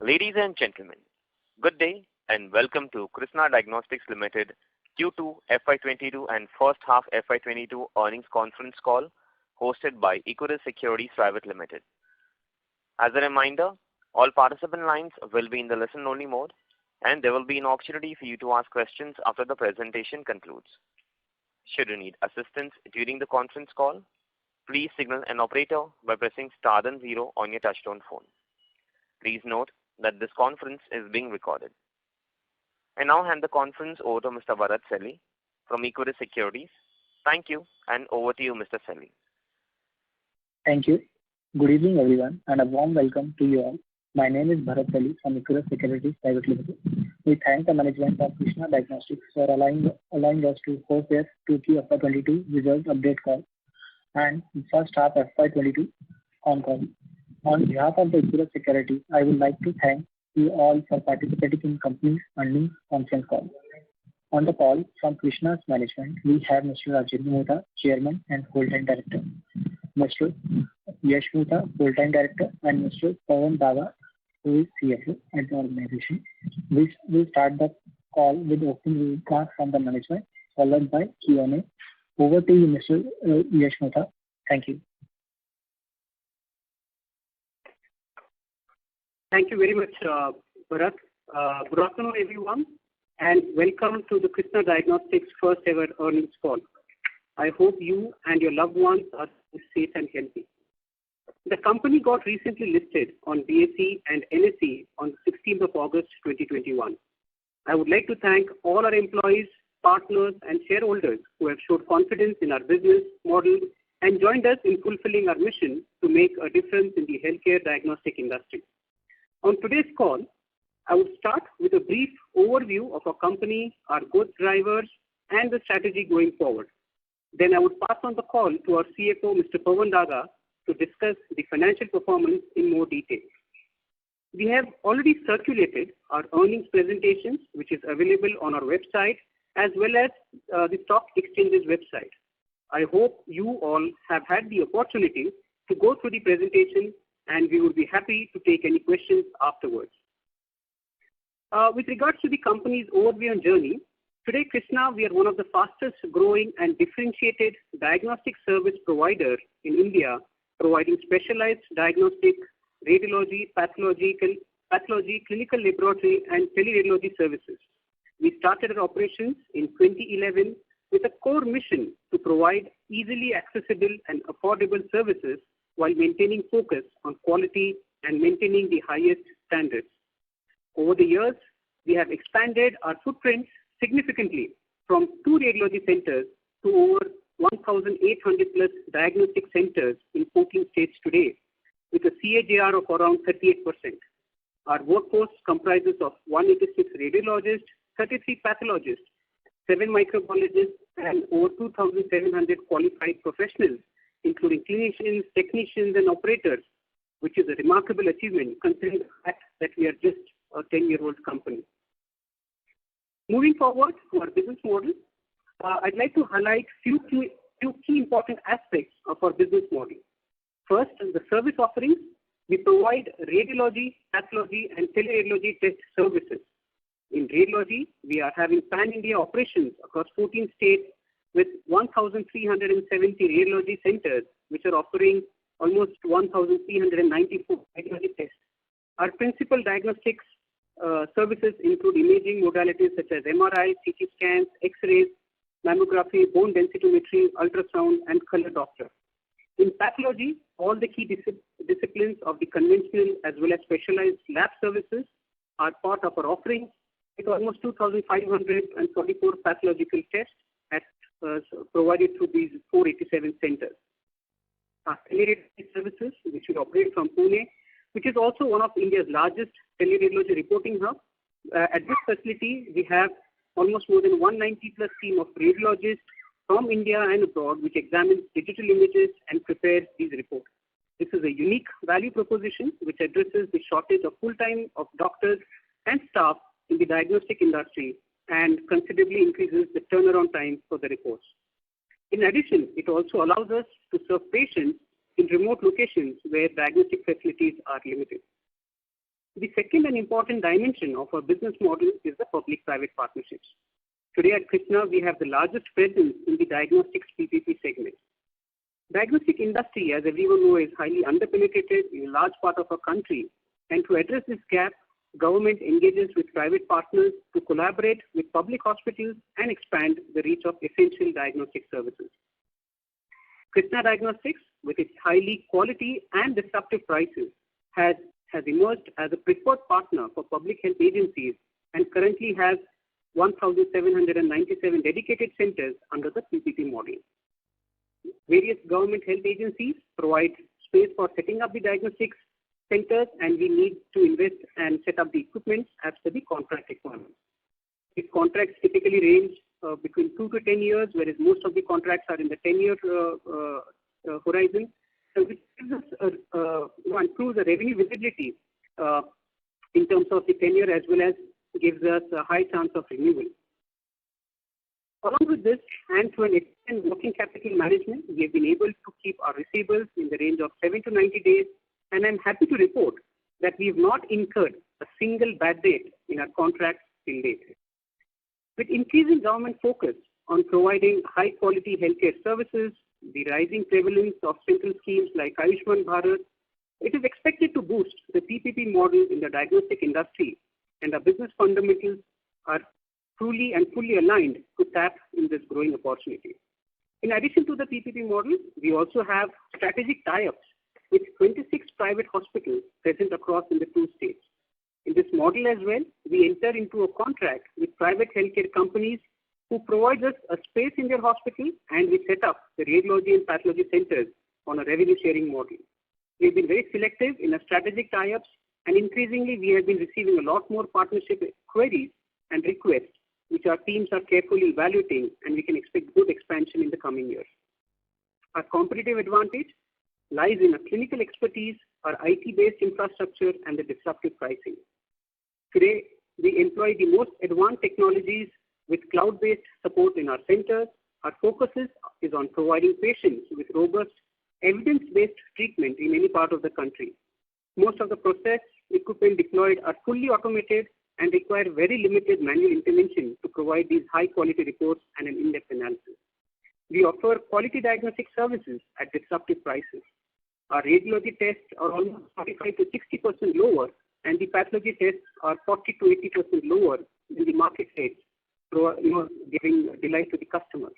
Ladies and gentlemen, good day and welcome to Krsnaa Diagnostics Limited Q2 FY22 and first half FY22 earnings conference call hosted by Equirus Securities Private Limited. As a reminder, all participant lines will be in the listen-only mode, and there will be an opportunity for you to ask questions after the presentation concludes. Should you need assistance during the conference call, please signal an operator by pressing star then 0 on your touchtone phone. Please note that this conference is being recorded. I now hand the conference over to Mr. Bharat Celly from Equirus Securities. Thank you, and over to you, Mr. Celly. Thank you. Good evening, everyone, and a warm welcome to you all. My name is Bharat Celly from Equirus Securities Private Limited. We thank the management of Krsnaa Diagnostics for allowing us to host their 2Q FY22 results update call and first half FY22 on call. On behalf of the Equirus Securities, I would like to thank you all for participating in company's earnings conference call. On the call from Krsnaa's management, we have Mr. Rajendra Mutha, Chairman and Whole-time Director, Mr. Yash Mutha, Whole-time Director, and Mr. Pawan Daga, who is CFO at the organization. We will start the call with opening remarks from the management, followed by Q&A. Over to you, Mr. Yash Mutha. Thank you. Thank you very much, Bharat. Good afternoon, everyone, and welcome to the Krsnaa Diagnostics first ever earnings call. I hope you and your loved ones are safe and healthy. The company got recently listed on BSE and NSE on 16th of August 2021. I would like to thank all our employees, partners, and shareholders who have showed confidence in our business model and joined us in fulfilling our mission to make a difference in the healthcare diagnostic industry. On today's call, I would start with a brief overview of our company, our growth drivers, and the strategy going forward. Then I would pass on the call to our CFO, Mr. Pawan Daga, to discuss the financial performance in more detail. We have already circulated our earnings presentations, which is available on our website as well as the stock exchange's website. I hope you all have had the opportunity to go through the presentation, and we would be happy to take any questions afterwards. With regards to the company's overview and journey, today Krsnaa, we are one of the fastest growing and differentiated diagnostic service provider in India, providing specialized diagnostic, radiology, pathology, clinical laboratory, and teleradiology services. We started our operations in 2011 with a core mission to provide easily accessible and affordable services while maintaining focus on quality and maintaining the highest standards. Over the years, we have expanded our footprint significantly from 2 radiology centers to over 1,800 plus diagnostic centers in 14 states today, with a CAGR of around 38%. Our workforce comprises of 186 radiologists, 33 pathologists, 7 microbiologists, and over 2,700 qualified professionals, including clinicians, technicians, and operators, which is a remarkable achievement considering the fact that we are just a 10-year-old company. Moving forward to our business model, I'd like to highlight few key important aspects of our business model. First, the service offerings. We provide radiology, pathology, and teleradiology test services. In radiology, we are having pan-India operations across 14 states with 1,370 radiology centers, which are offering almost 1,394 radiology tests. Our principal diagnostics services include imaging modalities such as MRI, CT scans, X-rays, mammography, bone densitometry, ultrasound, and color doctor. In pathology, all the key disciplines of the conventional as well as specialized lab services are part of our offerings, with almost 2,544 pathological tests provided through these 487 centers. Our teleradiology services, which we operate from Pune, which is also one of India's largest teleradiology reporting hub. At this facility, we have almost more than 190 plus team of radiologists from India and abroad, which examines digital images and prepares these reports. This is a unique value proposition which addresses the shortage of full-time of doctors and staff in the diagnostic industry and considerably increases the turnaround time for the reports. In addition, it also allows us to serve patients in remote locations where diagnostic facilities are limited. The second and important dimension of our business model is the public-private partnerships. Today at Krsnaa, we have the largest presence in the diagnostics PPP segment. Diagnostic industry, as everyone knows, is highly underpenetrated in a large part of our country, and to address this gap, government engages with private partners to collaborate with public hospitals and expand the reach of essential diagnostic services. Krsnaa Diagnostics, with its highly quality and disruptive prices, has emerged as a preferred partner for public health agencies and currently has 1,797 dedicated centers under the PPP model. Various government health agencies provide space for setting up the diagnostics centers, and we need to invest and set up the equipment as per the contract requirements. These contracts typically range between 2 to 10 years, whereas most of the contracts are in the 10-year horizon, which gives us improves the revenue visibility in terms of the tenure, as well as gives us a high chance of renewal. Along with this, and through an efficient working capital management, we have been able to keep our receivables in the range of 7 to 90 days, and I'm happy to report that we have not incurred a single bad debt in our contracts till date. With increasing government focus on providing high-quality healthcare services, the rising prevalence of central schemes like Ayushman Bharat, it is expected to boost the PPP model in the diagnostic industry, and our business fundamentals are truly and fully aligned to tap in this growing opportunity. In addition to the PPP model, we also have strategic tie-ups with 26 private hospitals present across in the 2 states. In this model as well, we enter into a contract with private healthcare companies who provide us a space in their hospital, and we set up the radiology and pathology centers on a revenue sharing model. We've been very selective in our strategic tie-ups, and increasingly we have been receiving a lot more partnership queries and requests, which our teams are carefully evaluating, and we can expect good expansion in the coming years. Our competitive advantage lies in our clinical expertise, our IT-based infrastructure, and the disruptive pricing. Today, we employ the most advanced technologies with cloud-based support in our centers. Our focus is on providing patients with robust, evidence-based treatment in any part of the country. Most of the process equipment deployed are fully automated and require very limited manual intervention to provide these high-quality reports and an in-depth analysis. We offer quality diagnostic services at disruptive prices. Our radiology tests are almost 45 to 60% lower, and the pathology tests are 40 to 80% lower than the market rates, giving delight to the customers.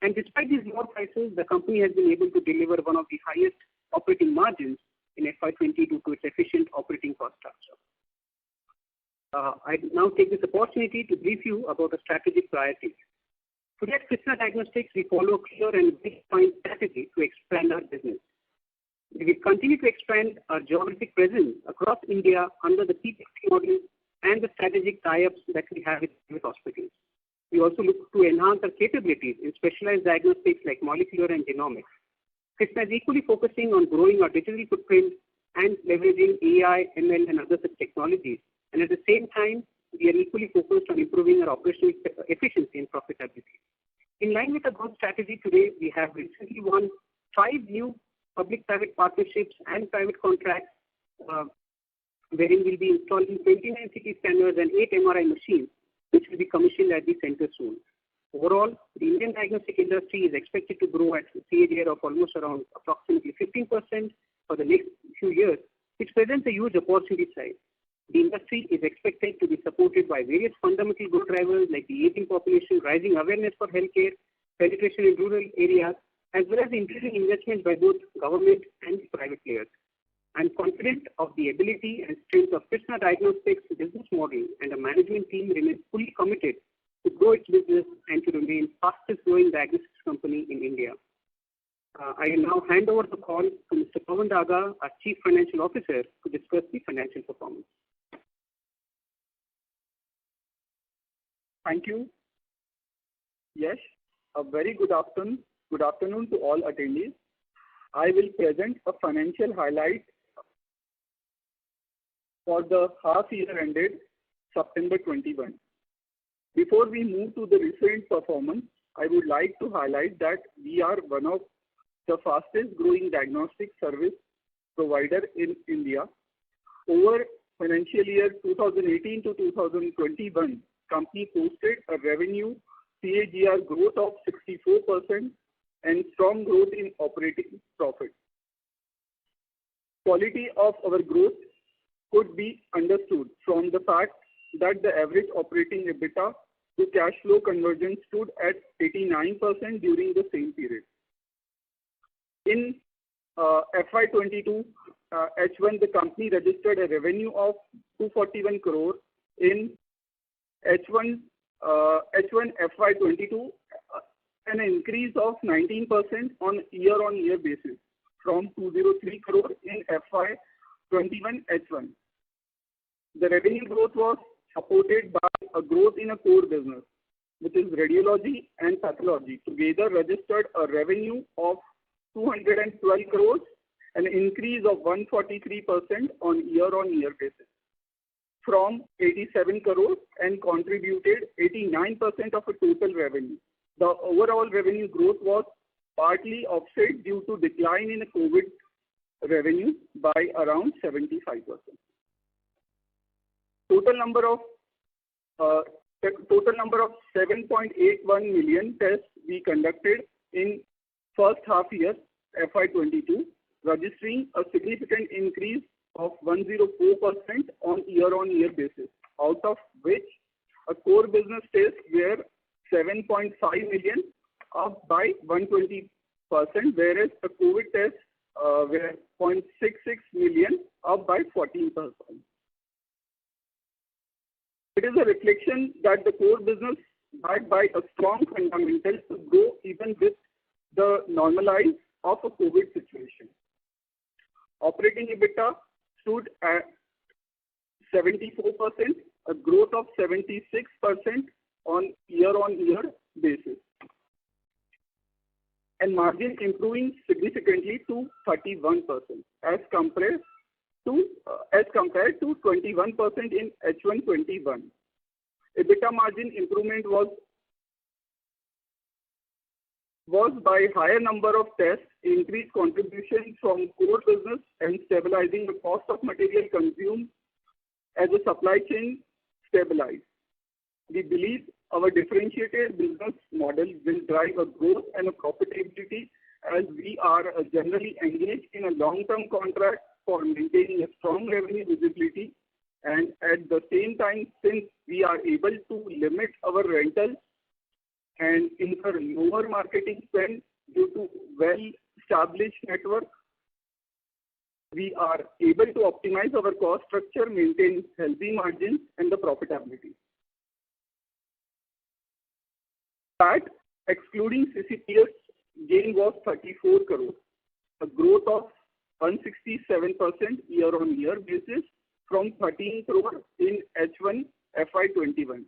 And despite these lower prices, the company has been able to deliver one of the highest operating margins in FY20 due to its efficient operating cost structure. I now take this opportunity to brief you about the strategic priorities. Today at Krsnaa Diagnostics, we follow a clear and defined strategy to expand our business. We will continue to expand our geographic presence across India under the PPP model and the strategic tie-ups that we have with hospitals. We also look to enhance our capabilities in specialized diagnostics like molecular and genomics. Krsnaa is equally focusing on growing our digital footprint and leveraging AI, ML, and other such technologies. And at the same time, we are equally focused on improving our operational efficiency and profitability. In line with our growth strategy today, we have recently won 5 new public-private partnerships and private contracts, wherein we'll be installing 29 CT scanners and 8 MRI machines, which will be commissioned at the center soon. Overall, the Indian diagnostic industry is expected to grow at a CAGR of almost around approximately 15% for the next few years, which presents a huge opportunity side. The industry is expected to be supported by various fundamental growth drivers like the aging population, rising awareness for healthcare, penetration in rural areas, as well as increasing investments by both government and private players. I'm confident of the ability and strength of Krsnaa Diagnostics business model, and the management team remains fully committed to grow its business and to remain fastest growing diagnostics company in India. I will now hand over the call to Mr. Pawan Daga, our Chief Financial Officer, to discuss the financial performance. Thank you. Yes, a very good afternoon. Good afternoon to all attendees. I will present a financial highlight for the half year ended September 21. Before we move to the recent performance, I would like to highlight that we are one of the fastest growing diagnostic service provider in India. Over financial year 2018 to 2021, company posted a revenue CAGR growth of 64% and strong growth in operating profit. Quality of our growth could be understood from the fact that the average operating EBITDA to cash flow conversion stood at 89% during the same period. In FY22 H1, the company registered a revenue of 241 crore. In H1 FY22, an increase of 19% on year-on-year basis from 203 crore in FY21 H1. The revenue growth was supported by a growth in a core business, which is radiology and pathology. Together registered a revenue of 212 crores, an increase of 143% on year-on-year basis from 87 crores and contributed 89% of a total revenue. The overall revenue growth was partly offset due to decline in COVID revenue by around 75%. Total number of 7.81 million tests we conducted in first half year FY22, registering a significant increase of 104% on year-on-year basis, out of which a core business tests were 7.5 million, up by 120%, whereas the COVID tests were 0.66 million, up by 14%. It is a reflection that the core business, backed by a strong fundamental, to grow even with the normalize of a COVID situation. Operating EBITDA stood at 74%, a growth of 76% on year-on-year basis, and margin improving significantly to 31% as compared to 21% in H121. EBITDA margin improvement was by higher number of tests, increased contribution from core business, and stabilizing the cost of material consumed as the supply chain stabilized. We believe our differentiated business model will drive a growth and a profitability, as we are generally engaged in a long-term contract for maintaining a strong revenue visibility, and at the same time, since we are able to limit our rentals and incur lower marketing spend due to well-established network, we are able to optimize our cost structure, maintain healthy margins and the profitability. PAT, excluding CCPS gain, was 34 crore, a growth of 167% year-on-year basis from 13 crore in H1 FY21.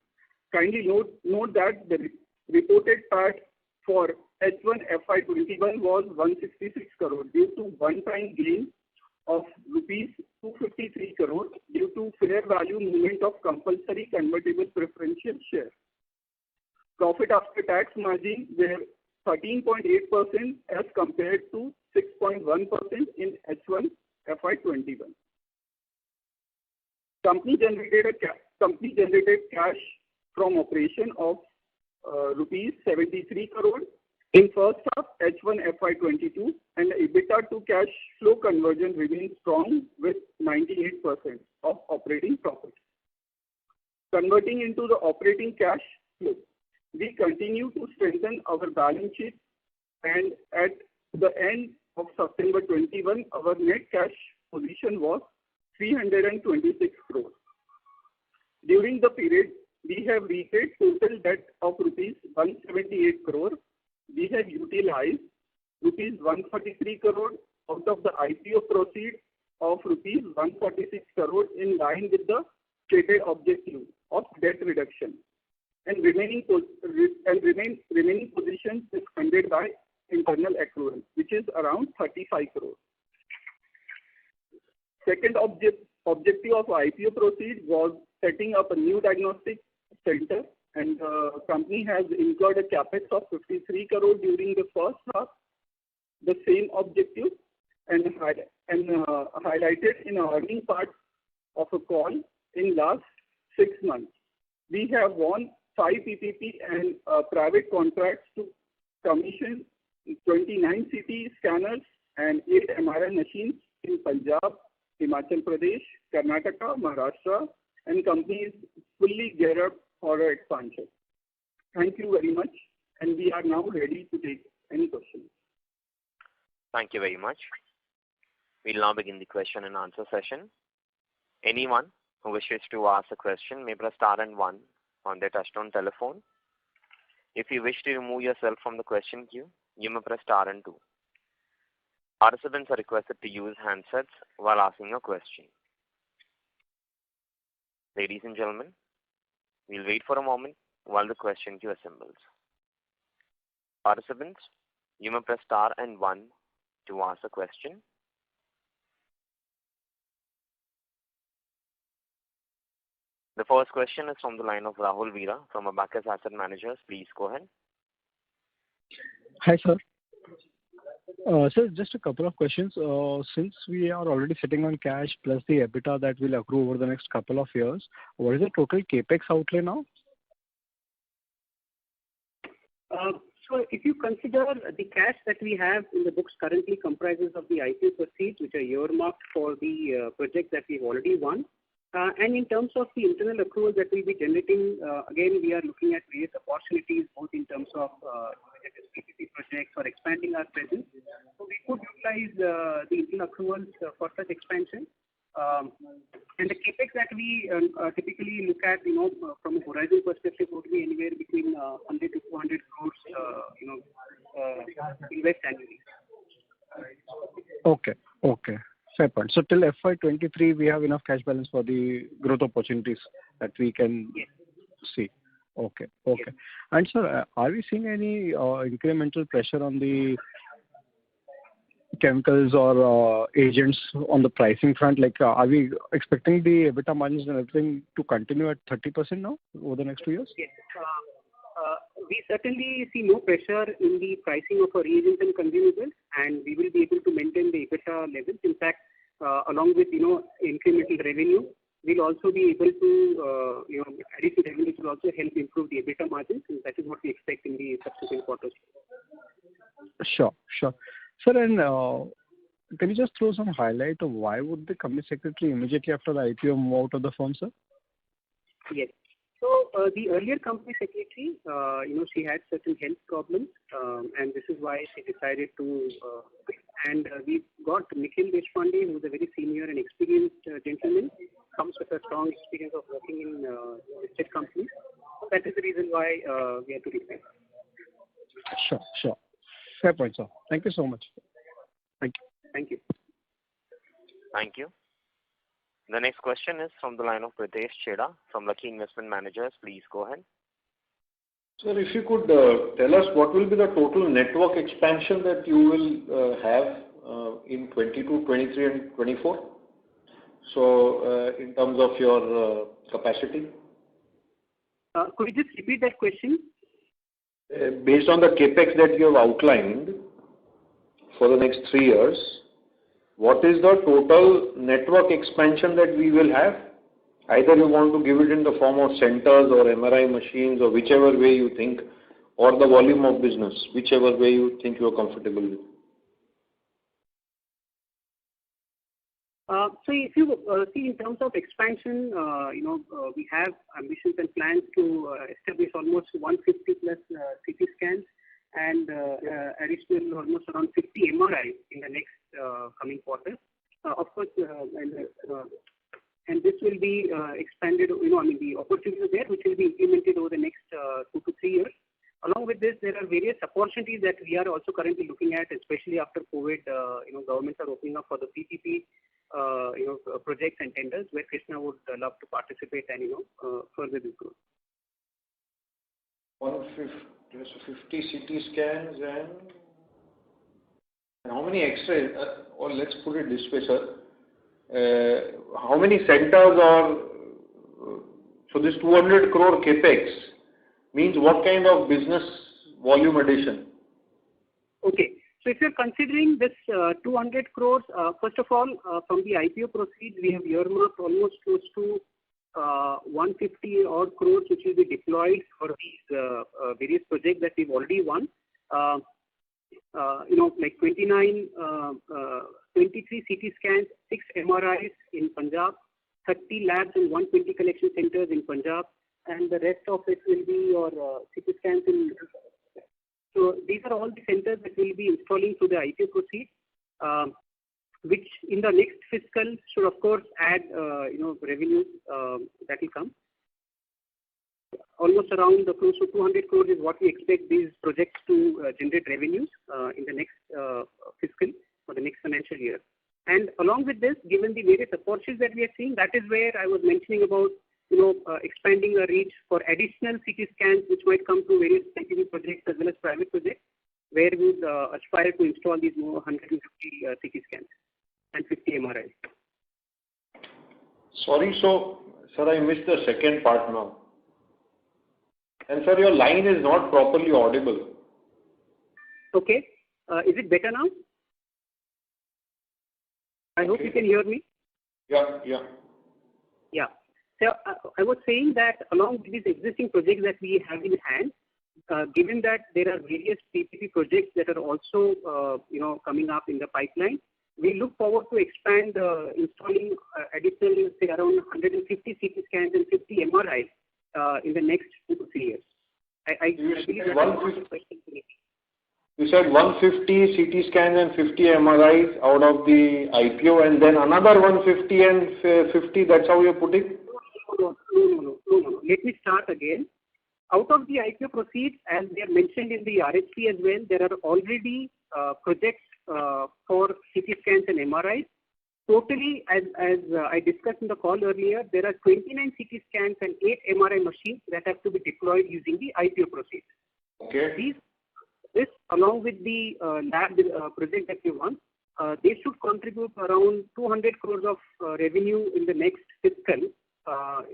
Kindly note that the reported PAT for H1 FY21 was 166 crore due to one-time gain of rupees 253 crore due to fair value movement of compulsory convertible preferential share. Profit after tax margin were 13.8% as compared to 6.1% in H1 FY21. Company generated cash from operation of rupees 73 crore in first half H1 FY22, and EBITDA to cash flow conversion remains strong with 98% of operating profit. Converting into the operating cash flow, we continue to strengthen our balance sheet, and at the end of September 21, our net cash position was 326 crore. During the period, we have repaid total debt of rupees 178 crore. We have utilized rupees 143 crore out of the IPO proceeds of rupees 146 crore in line with the stated objective of debt reduction, and remaining positions is funded by internal accrual, which is around 35 crore. Second objective of IPO proceeds was setting up a new diagnostic center, and the company has incurred a capex of 53 crore during the first half. The same objective and highlighted in our earning part of a call in last 6 months. We have won 5 PPP and private contracts to commission 29 CT scanners and 8 MRI machines in Punjab, Himachal Pradesh, Karnataka, Maharashtra, and companies fully geared up for our expansion. Thank you very much, and we are now ready to take any questions. Thank you very much. We'll now begin the question and answer session. Anyone who wishes to ask a question may press star and 1 on their touchtone telephone. If you wish to remove yourself from the question queue, you may press star and 2. Participants are requested to use handsets while asking a question. Ladies and gentlemen, we'll wait for a moment while the question queue assembles. Participants, you may press star and 1 to ask a question. The first question is from the line of Rahul Veera from Abacus Asset Managers. Please go ahead. Hi, sir. Sir, just a couple of questions. Since we are already sitting on cash plus the EBITDA that will accrue over the next couple of years, what is the total capex outlay now? So if you consider the cash that we have in the books currently comprises of the IPO proceeds, which are earmarked for the project that we've already won. And in terms of the internal accruals that we'll be generating, again, we are looking at various opportunities, both in terms of PPP projects or expanding our presence. So we could utilize the internal accruals for such expansion. And the capex that we typically look at, from a horizon perspective, would be anywhere between 100 to 200 crores, invest annually. Okay. Fair point. So till FY23, we have enough cash balance for the growth opportunities that we can see. Okay. Yes. And sir, are we seeing any incremental pressure on the chemicals or agents on the pricing front? Like, are we expecting the EBITDA margins and everything to continue at 30% now over the next 2 years? Yes. We certainly see no pressure in the pricing of our reagents and consumables, and we will be able to maintain the EBITDA levels. In fact, along with incremental revenue, we'll also be able to additional revenue will also help improve the EBITDA margins, and that is what we expect in the subsequent quarters. Sure. Sir, and can you just throw some highlight of why would the company secretary immediately after the IPO move out of the firm, sir? Yes. So the earlier company secretary, she had certain health problems, and this is why she decided to quit. And we got Nikhil Deshpande, who is a very senior and experienced gentleman, comes with a strong experience of working in listed companies. So that is the reason why we had to resign. Sure. Fair point, sir. Thank you so much. Thank you. Thank you. The next question is from the line of Pritesh Chheda from Lucky Investment Managers. Please go ahead. Sir, if you could tell us what will be the total network expansion that you will have in 22, 23 and 24? So, in terms of your capacity? Could you just repeat that question? Based on the capex that you have outlined for the next 3 years, what is the total network expansion that we will have? Either you want to give it in the form of centers or MRI machines or whichever way you think, or the volume of business, whichever way you think you are comfortable with. So if you see in terms of expansion, we have ambitions and plans to establish almost 150 plus CT scans and additional almost around 50 MRI in the next coming quarters. Of course, and this will be expanded, the opportunities are there, which will be implemented over the next 2 to 3 years. Along with this, there are various opportunities that we are also currently looking at, especially after COVID. Governments are opening up for the PPP, projects and tenders where Krsnaa would love to participate and, further this growth. 150 CT scans and how many X-rays? Or let's put it this way, sir. How many centers are? So this 200 crore capex means what kind of business volume addition? Okay. So if you're considering this 200 crores, first of all, from the IPO proceeds, we have earmarked almost close to 150 odd crores, which will be deployed for these various projects that we've already won. Like 23 CT scans, 6 MRIs in Punjab, 30 labs and 120 collection centers in Punjab, and the rest of it will be your CT scans in. So these are all the centers that we'll be installing through the IPO proceeds, which in the next fiscal should of course add revenues that will come. Almost around close to 200 crores is what we expect these projects to generate revenues in the next fiscal or the next financial year. And along with this, given the various opportunities that we are seeing, that is where I was mentioning about expanding our reach for additional CT scans, which might come through various scientific projects as well as private projects, where we would aspire to install these more 150 CT scans and 50 MRIs. Sorry, so sir, I missed the second part now. And sir, your line is not properly audible. Okay. Is it better now? I hope you can hear me. Yeah. Yeah. So I was saying that along with these existing projects that we have in hand, given that there are various PPP projects that are also coming up in the pipeline, we look forward to expand installing additional, say, around 150 CT scans and 50 MRIs in the next 2 to 3 years. I believe that you said 150 CT scans and 50 MRIs out of the IPO, and then another 150 and 50. That's how you're putting? No. Let me start again. Out of the IPO proceeds, as they are mentioned in the RHP as well, there are already projects for CT scans and MRIs. Totally, as I discussed in the call earlier, there are 29 CT scans and 8 MRI machines that have to be deployed using the IPO proceeds. Okay. This, along with the lab project that we won, they should contribute around 200 crores of revenue in the next fiscal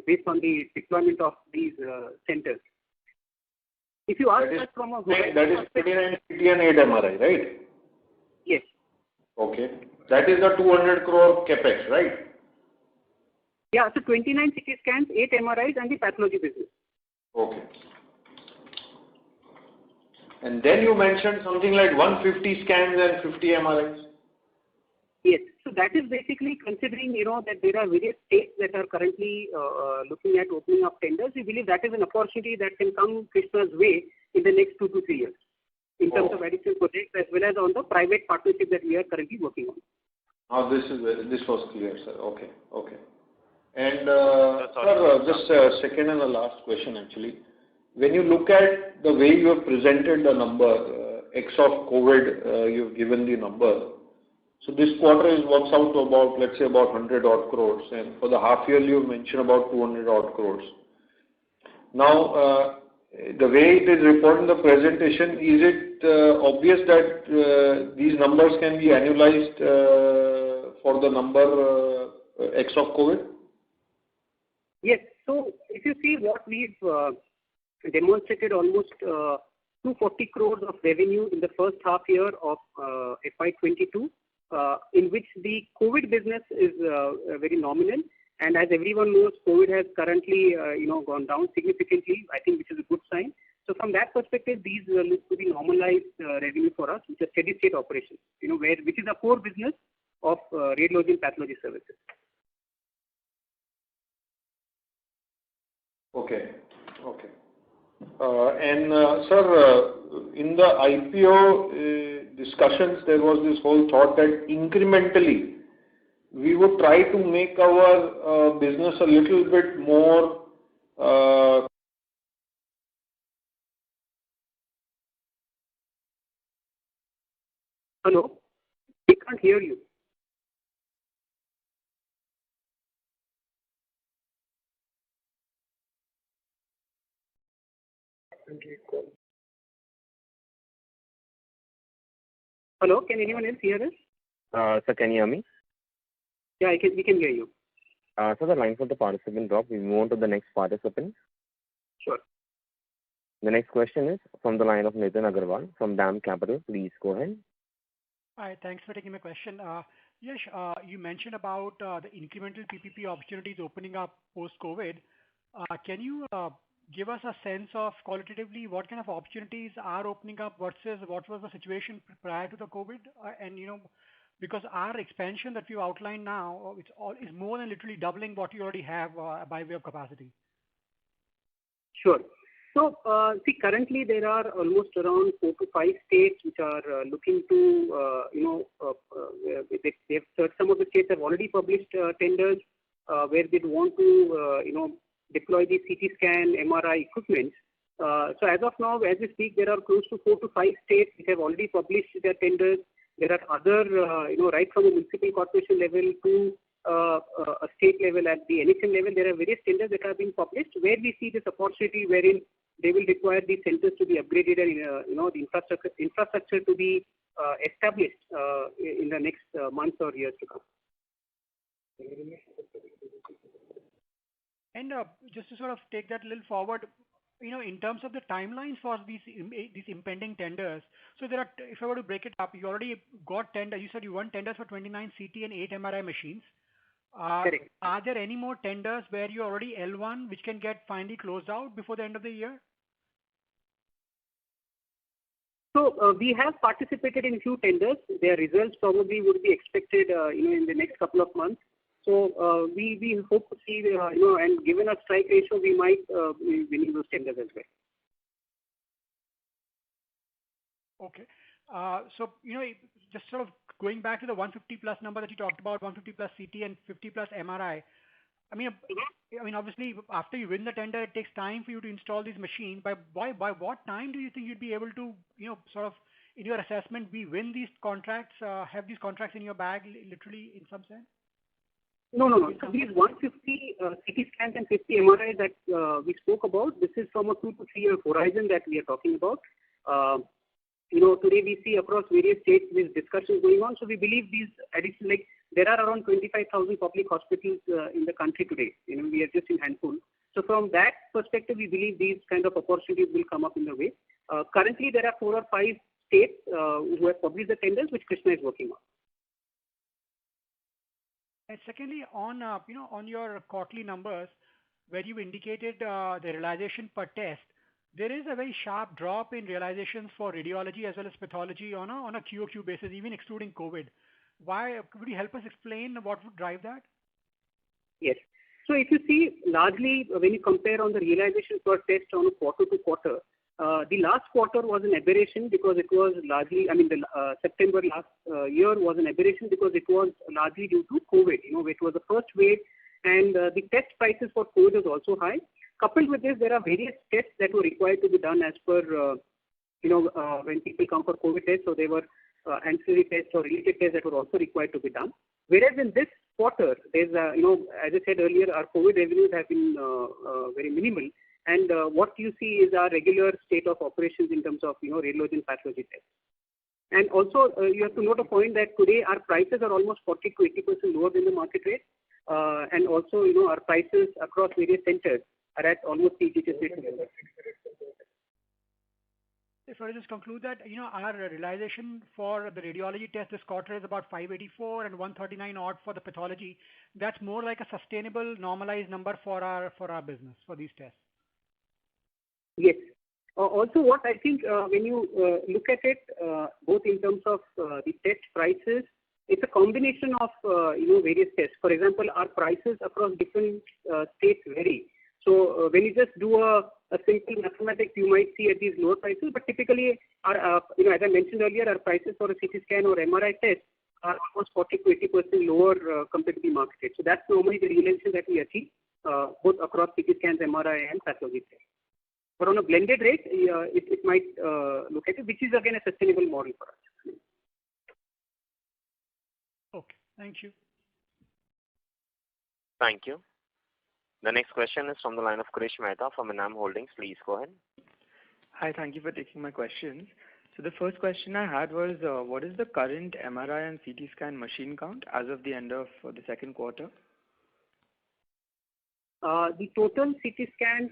based on the deployment of these centers. If you ask us from a... That is 29 CT and 8 MRI, right? Yes. Okay. That is the 200 crore capex, right? Yeah, so 29 CT scans, 8 MRIs and the pathology business. Okay. And then you mentioned something like 150 scans and 50 MRIs. Yes, so that is basically considering, that there are various states that are currently looking at opening up tenders. We believe that is an opportunity that can come Krishna's way in the next 2 to 3 years in terms of additional projects as well as on the private partnership that we are currently working on. Now this was clear, sir. Okay. And sir, just second and the last question actually. When you look at the way you have presented the number, X of COVID, you've given the number. So this quarter works out to about, let's say, about 100 odd crores, and for the half year you mentioned about 200 odd crores. Now, the way it is reported in the presentation, is it obvious that these numbers can be annualized for the number X of COVID? Yes. So if you see what we've demonstrated, almost 240 crores of revenue in the first half year of FY22, in which the COVID business is very nominal. And as everyone knows, COVID has currently gone down significantly, I think, which is a good sign. So from that perspective, these look to be normalized revenue for us, which is steady state operations, which is a core business of radiology and pathology services. Okay. Sir, in the IPO discussions, there was this whole thought that incrementally we would try to make our business a little bit more Hello? We can't hear you. Hello, can anyone else hear us? Sir, can you hear me? Yeah, we can hear you. So the line for the participant dropped. We move on to the next participant. Sure. The next question is from the line of Nitin Agarwal from DAM Capital. Please go ahead. Hi, thanks for taking my question. Yash, you mentioned about the incremental PPP opportunities opening up post-COVID. Can you give us a sense of qualitatively what kind of opportunities are opening up versus what was the situation prior to the COVID? And because our expansion that you outlined now, is more than literally doubling what you already have by way of capacity. Sure. So, see, currently there are almost around 4 to 5 states which are looking to, some of the states have already published tenders where they want to, deploy the CT scan, MRI equipment. So as of now, as we speak, there are close to 4 to 5 states which have already published their tenders. There are other, right from a municipal corporation level to a state level at the NHM level, there are various tenders that are being published where we see this opportunity wherein they will require these centers to be upgraded and the infrastructure to be established in the next months or years to come. And just to sort of take that a little forward, in terms of the timelines for these impending tenders, so there are, if I were to break it up, you already got tender. You said you won tenders for 29 CT and 8 MRI machines. Correct. Are there any more tenders where you already L1 which can get finally closed out before the end of the year? So we have participated in few tenders. Their results probably would be expected, in the next couple of months. So we hope to see, and given a strike ratio, we might be winning those tenders as well. Okay. So, just sort of going back to the 150 plus number that you talked about, 150 plus CT and 50 plus MRI. I mean, obviously, after you win the tender, it takes time for you to install these machines. By what time do you think you'd be able to, sort of, in your assessment, we win these contracts, have these contracts in your bag, literally, in some sense? No. So these 150 CT scans and 50 MRI that we spoke about, this is from a 2 to 3 year horizon that we are talking about. Today we see across various states these discussions going on. So we believe these additional, there are around 25,000 public hospitals in the country today. We are just in handful. So from that perspective, we believe these kind of opportunities will come up in the way. Currently, there are 4 or 5 states who have published the tenders, which Krsnaa is working on. And secondly, on your quarterly numbers, where you indicated the realization per test, there is a very sharp drop in realizations for radiology as well as pathology on a QOQ basis, even excluding COVID. Why? Could you help us explain what would drive that? Yes. So if you see, largely when you compare on the realization per test on a quarter to quarter, the last quarter was an aberration because it was largely, the September last year was an aberration because it was largely due to COVID. It was the first wave, and the test prices for COVID was also high. Coupled with this, there are various tests that were required to be done as per, when people come for COVID tests. So there were ancillary tests or related tests that were also required to be done. Whereas in this quarter, there's, as I said earlier, our COVID revenues have been very minimal. And what you see is our regular state of operations in terms of, radiology and pathology tests. And also, you have to note a point that today our prices are almost 40 to 80% lower than the market rate. And also, our prices across various centers are at almost CGHS rate. If I just conclude that, our realization for the radiology test this quarter is about 584 and 139 odd for the pathology. That's more like a sustainable, normalized number for our business, for these tests. Yes. Also, what I think when you look at it, both in terms of the test prices, it's a combination of various tests. For example, our prices across different states vary. So when you just do a simple mathematics, you might see at these lower prices. But typically, our as I mentioned earlier, our prices for a CT scan or MRI test are almost 40 to 80% lower compared to the market rate. So that's normally the realization that we achieve both across CT scans, MRI, and pathology tests. But on a blended rate, it might look at it, which is again a sustainable model for us. Okay, thank you. Thank you. The next question is from the line of Krish Mehta from Enam Holdings. Please go ahead. Hi, thank you for taking my questions. So the first question I had was, what is the current MRI and CT scan machine count as of the end of the second quarter? The total CT scans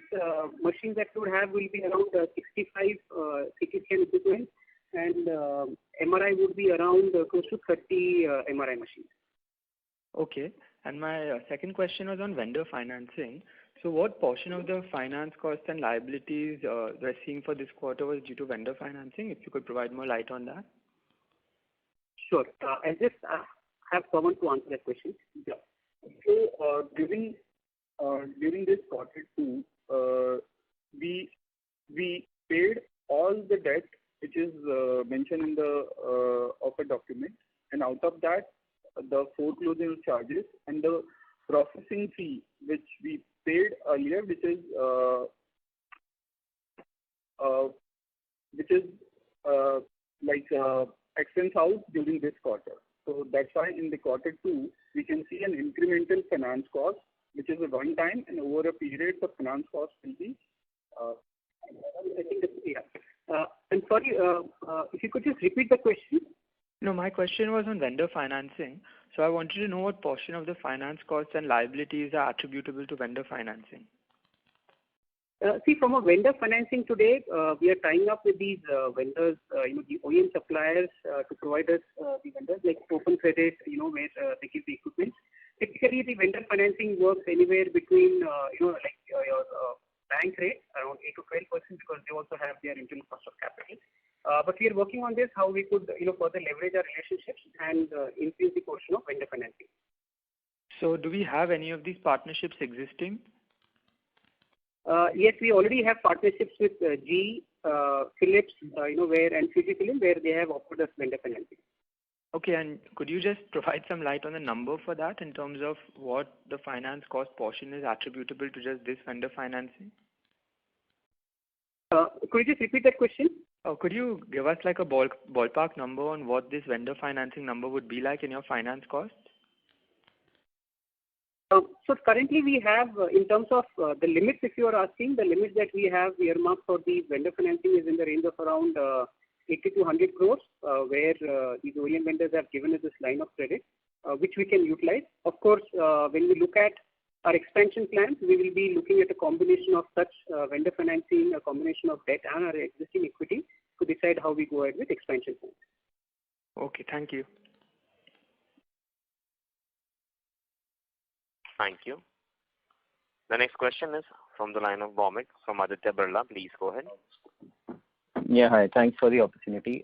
machines that we would have will be around 65 CT scan equipment. and MRI would be around close to 30 MRI machines. Okay. And my second question was on vendor financing. So what portion of the finance costs and liabilities we're seeing for this quarter was due to vendor financing? If you could provide more light on that. Sure. I'll just have someone to answer that question. Yeah. So during this quarter two, we paid all the debt which is mentioned in the offer document, and out of that, the foreclosure charges and the processing fee which we paid earlier, which is expense out during this quarter. So that's why in the quarter two, we can see an incremental finance cost, which is a one time, and over a period, the finance cost will be. I think that's, yeah. I'm sorry, if you could just repeat the question. No, my question was on vendor financing. So I wanted to know what portion of the finance costs and liabilities are attributable to vendor financing. See, from a vendor financing today, we are tying up with these vendors, the OEM suppliers to provide us the vendors like open credit, where they give the equipment. Typically, the vendor financing works anywhere between, your bank rate around 8 to 12% because they also have their internal cost of capital. But we are working on this, how we could, further leverage our relationships and increase the portion of vendor financing. So do we have any of these partnerships existing? Yes, we already have partnerships with GE, Philips, and Fujifilm, where they have offered us vendor financing. Okay, and could you just provide some light on the number for that in terms of what the finance cost portion is attributable to just this vendor financing? Could you just repeat that question? Could you give us like a ballpark number on what this vendor financing number would be like in your finance costs? So currently we have, in terms of the limits, if you are asking, the limits that we have earmarked for the vendor financing is in the range of around 80 to 100 crores, where these OEM vendors have given us this line of credit, which we can utilize. Of course, when we look at our expansion plans, we will be looking at a combination of such vendor financing, a combination of debt and our existing equity to decide how we go ahead with expansion plans. Okay, thank you. Thank you. The next question is from the line of Bhaumik from Aditya Birla. Please go ahead. Yeah, hi. Thanks for the opportunity.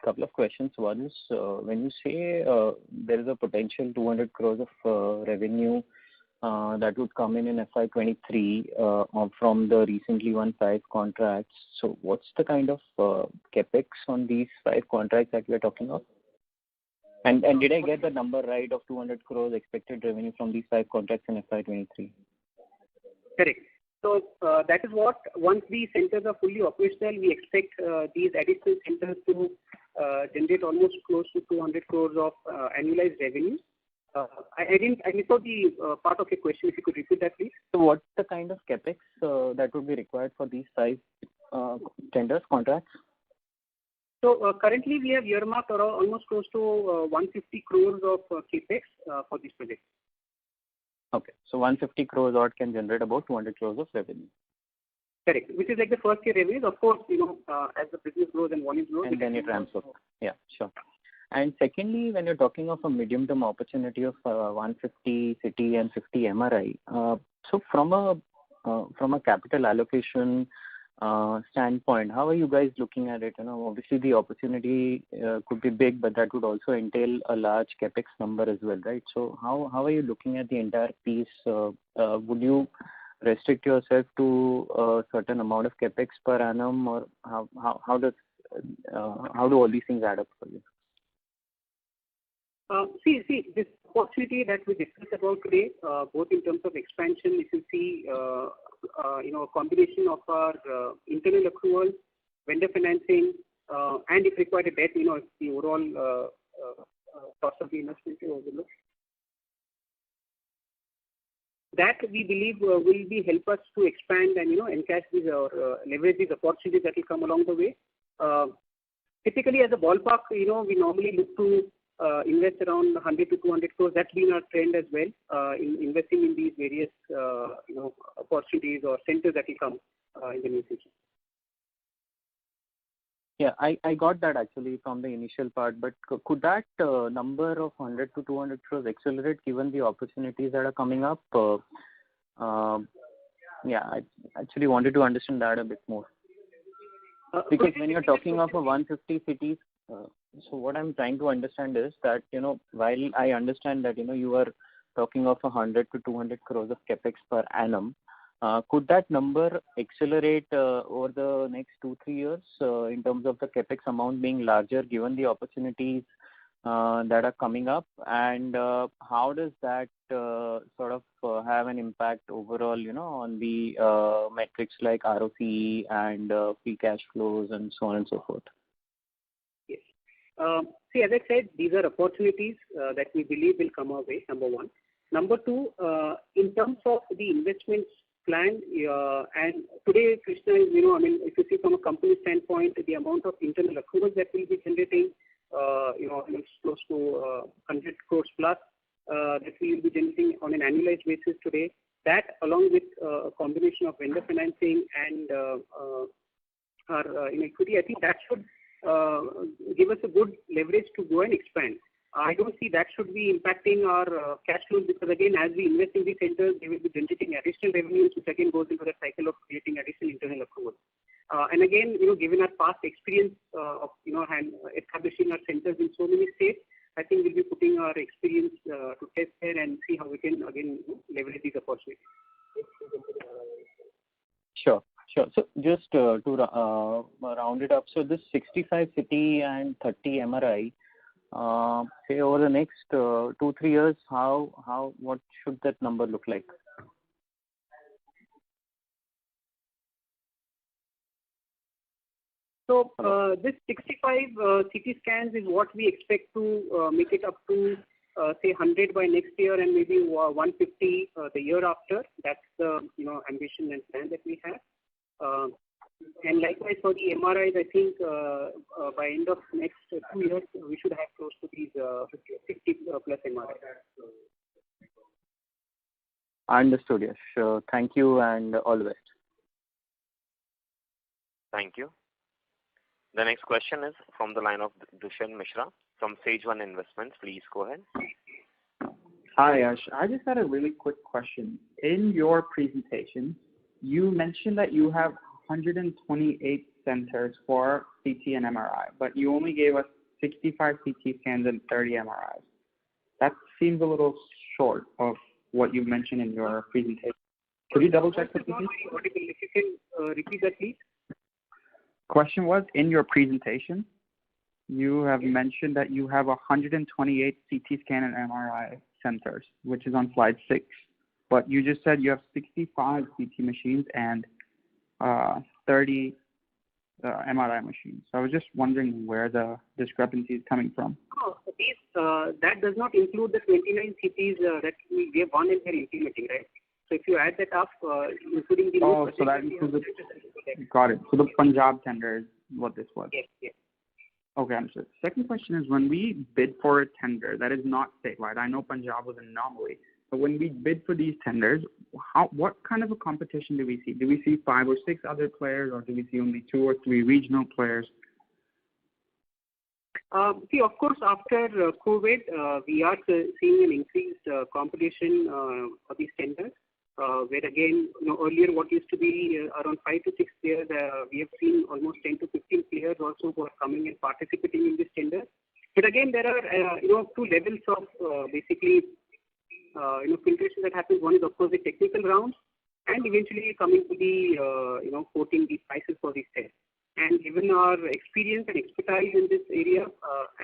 Couple of questions. One is, when you say there is a potential 200 crores of revenue that would come in FY23 from the recently won 5 contracts. So what's the kind of capex on these 5 contracts that we are talking of? And did I get the number right of 200 crores expected revenue from these 5 contracts in FY23? Correct. So that is what, once these centers are fully operational, we expect these additional centers to generate almost close to 200 crores of annualized revenue. I missed out the part of your question. If you could repeat that, please. So what's the kind of capex that would be required for these 5 contracts? So currently we have earmarked around almost close to 150 crores of capex for this project. Okay, so 150 crores odd can generate about 200 crores of revenue. Correct, which is like the first year revenues. Of course, as the business grows and volumes grow. And then it ramps up. Yeah, sure. And secondly, when you're talking of a medium-term opportunity of 150 CT and 50 MRI, so from a capital allocation standpoint, how are you guys looking at it? Obviously the opportunity could be big, but that would also entail a large capex number as well, right? So how are you looking at the entire piece? Would you restrict yourself to a certain amount of capex per annum, or how do all these things add up for you? See, this opportunity that we discussed about today, both in terms of expansion, if you see, a combination of our internal accruals, vendor financing, and if required a debt, if the overall cost of the investment is overlooked. That we believe will be help us to expand and encash these or leverage these opportunities that will come along the way. Typically, as a ballpark, we normally look to invest around 100 to 200 crores. That's been our trend as well in investing in these various opportunities or centers that will come in the near future. Yeah, I got that actually from the initial part, but could that number of 100 to 200 crores accelerate given the opportunities that are coming up? Yeah, I actually wanted to understand that a bit more. Because when you're talking of a 150 cities, so what I'm trying to understand is that, while I understand that, you are talking of 100 to 200 crores of capex per annum, could that number accelerate over the next 2-3 years in terms of the capex amount being larger given the opportunities that are coming up? And how does that sort of have an impact overall, on the metrics like ROCE and free cash flows and so on and so forth? Yes. See, as I said, these are opportunities that we believe will come our way, number one. Number two, in terms of the investments plan, and today, Krishna, if you see from a company standpoint, the amount of internal accruals that we'll be generating, it's close to 100 crores plus that we will be generating on an annualized basis today. That, along with a combination of vendor financing and our equity, I think that should give us a good leverage to go and expand. I don't see that should be impacting our cash flows because, again, as we invest in these centers, they will be generating additional revenues, which again goes into the cycle of creating additional internal accruals. And again, given our past experience of establishing our centers in so many states, I think we'll be putting our experience to test there and see how we can again leverage these opportunities. Sure. So just to round it up, so this 65 city and 30 MRI, say over the next 2-3 years, what should that number look like? So this 65 CT scans is what we expect to make it up to say 100 by next year and maybe 150 the year after. That's the ambition and plan that we have. And likewise for the MRIs, I think by end of next 2 years we should have close to these 50 plus MRIs. Understood. Yes. Thank you and all the best. Thank you. The next question is from the line of Dushan Mishra from Sage One Investments. Please go ahead. Hi, Yash. I just had a really quick question. In your presentation, you mentioned that you have 128 centers for CT and MRI, but you only gave us 65 CT scans and 30 MRIs. That seems a little short of what you mentioned in your presentation. Could you double check that, please? If you can repeat that, please. Question was, in your presentation, you have mentioned that you have 128 CT scan and MRI centers, which is on slide 6. But you just said you have 65 CT machines and 30 MRI machines. So I was just wondering where the discrepancy is coming from. Oh, that does not include the 29 CTs that we have one and we are implementing, right? So if you add that up, including the... Oh, so that includes got it. So the Punjab tender is what this was. Yes. Okay, understood. Second question is, when we bid for a tender that is not statewide, I know Punjab was an anomaly, but when we bid for these tenders, what kind of a competition do we see? Do we see 5 or 6 other players, or do we see only 2 or 3 regional players? See, of course, after COVID, we are seeing an increased competition for these tenders. Where again, earlier what used to be around 5 to 6 players, we have seen almost 10 to 15 players also who are coming and participating in this tender. But again, there are 2 levels of basically filtration that happens. One is of course the technical rounds, and eventually coming to the quoting the prices for these tests. And given our experience and expertise in this area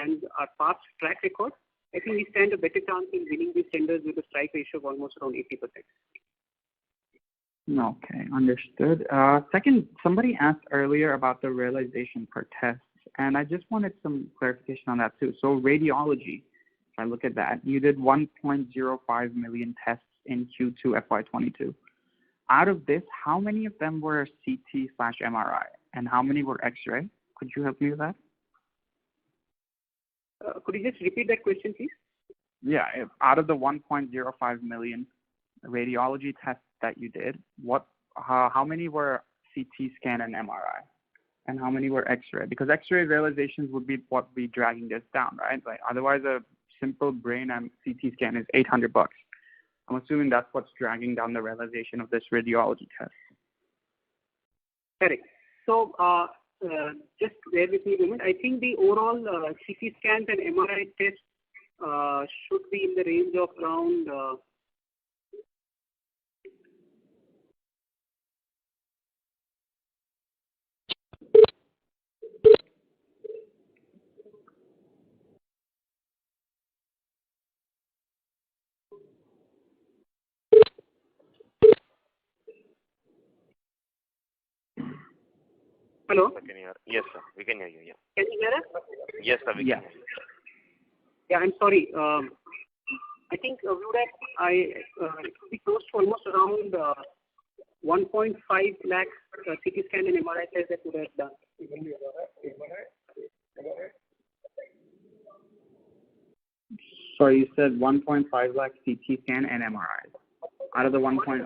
and our past track record, I think we stand a better chance in winning these tenders with a strike ratio of almost around 80%. Okay, understood. Second, somebody asked earlier about the realization per test, and I just wanted some clarification on that too. So radiology, if I look at that, you did 1.05 million tests in Q2 FY22. Out of this, how many of them were CT/MRI, and how many were X-ray? Could you help me with that? Could you just repeat that question, please? Yeah, out of the 1.05 million radiology tests that you did, how many were CT scan and MRI? and how many were X-ray? Because X-ray realizations would be what would be dragging this down, right? Like otherwise, a simple brain and CT scan is $800. I'm assuming that's what's dragging down the realization of this radiology test. Correct. So just bear with me a moment. I think the overall CT scans and MRI tests should be in the range of around Hello? Can you hear? Yes, sir. We can hear you. Yeah. Can you hear us? Yes, sir. We can hear you. Yeah, I'm sorry. I think we would have, it would be close to almost around 1.5 lakh CT scan and MRI tests that would have done. So you said 1.5 lakh CT scan and MRI out of the 1.05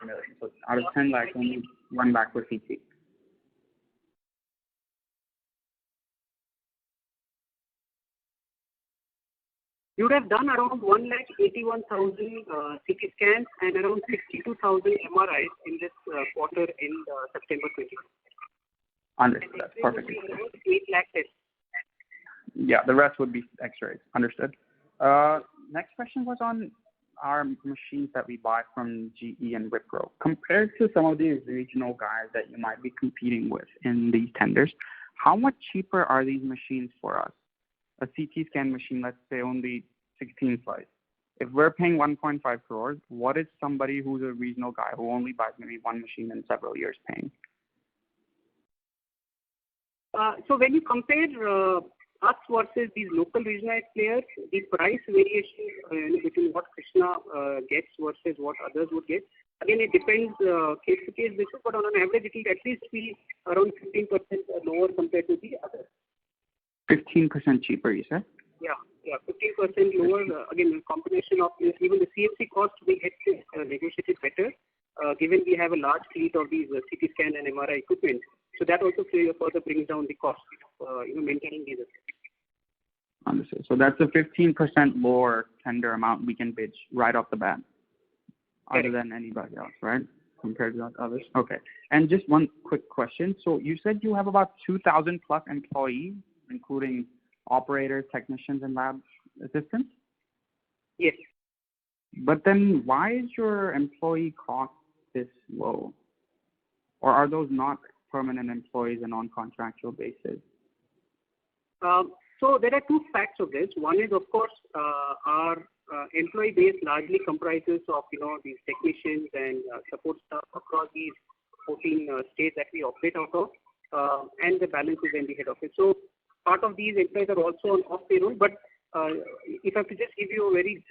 million. So out of 10 lakhs, only 1 lakh for CT. You would have done around 1,81,000 CT scans and around 62,000 MRIs in this quarter in September 2020. Understood. That's perfect. 8 lakh tests. Yeah, the rest would be X-rays. Understood. Next question was on our machines that we buy from GE and Wipro. Compared to some of these regional guys that you might be competing with in these tenders, how much cheaper are these machines for us? A CT scan machine, let's say only 16 slides. If we're paying 1.5 crores, what is somebody who's a regional guy who only buys maybe one machine in several years paying? So when you compare us versus these local regionalized players, the price variation between what Krishna gets versus what others would get, again, it depends case to case basis, but on an average, it will at least be around 15% lower compared to the others. 15% cheaper, you said? Yeah, 15% lower. Again, a combination of even the CFC cost we get negotiated better, given we have a large fleet of these CT scan and MRI equipment. So that also further brings down the cost of maintaining these. Understood. So that's a 15% lower tender amount we can pitch right off the bat, other than anybody else, right? Compared to others. Okay. And just one quick question. So you said you have about 2,000 plus employees, including operators, technicians, and lab assistants? Yes. But then why is your employee cost this low? Or are those not permanent employees and on contractual basis? So there are two facts of this. One is, of course, our employee base largely comprises of, these technicians and support staff across these 14 states that we operate out of, and the balance is in the head office. So part of these employees are also on off payroll, but if I have to just give you a very,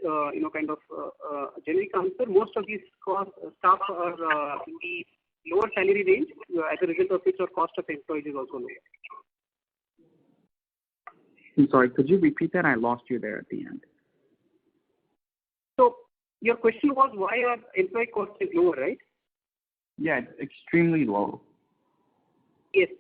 generic answer, most of these staff are in the lower salary range, as a result of which our cost of employees is also lower. I'm sorry, could you repeat that? I lost you there at the end. So your question was why our employee cost is lower, right? Yeah, it's extremely low. Yes.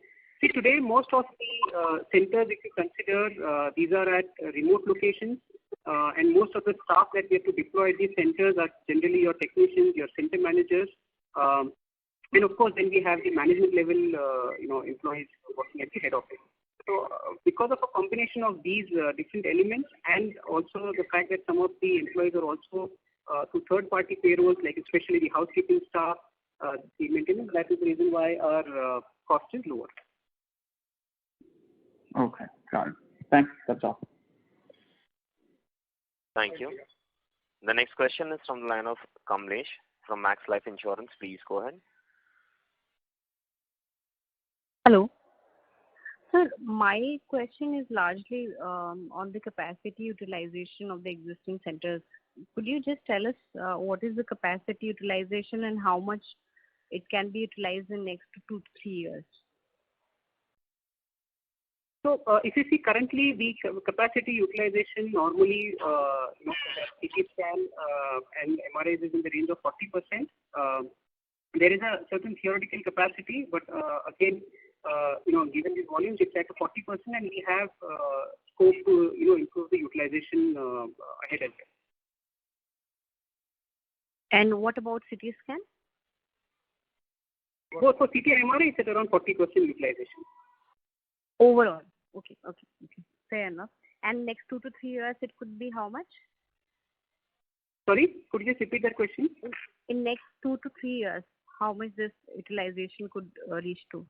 See, today most of the centers, if you consider, these are at remote locations, and most of the staff that we have to deploy at these centers are generally your technicians, your center managers, and of course then we have the management level, employees working at the head office. So because of a combination of these different elements, and also the fact that some of the employees are also to third-party payrolls, like especially the housekeeping staff, the maintenance, that is the reason why our cost is lower. Okay, got it. Thanks. That's all. Thank you. The next question is from the line of Kamlesh from Max Life Insurance. Please go ahead. Hello. Sir, my question is largely on the capacity utilization of the existing centers. Could you just tell us what is the capacity utilization and how much it can be utilized in next 2 to 3 years? So if you see currently the capacity utilization normally, CT scan and MRIs is in the range of 40%. There is a certain theoretical capacity, but again, given these volumes, it's at 40%, and we have scope to, improve the utilization ahead as well. And what about CT scan? Both for CT and MRI, it's at around 40% utilization. Overall. Okay. Fair enough. And next 2 to 3 years, it could be how much? Sorry, could you just repeat that question? In next 2 to 3 years, how much this utilization could reach to?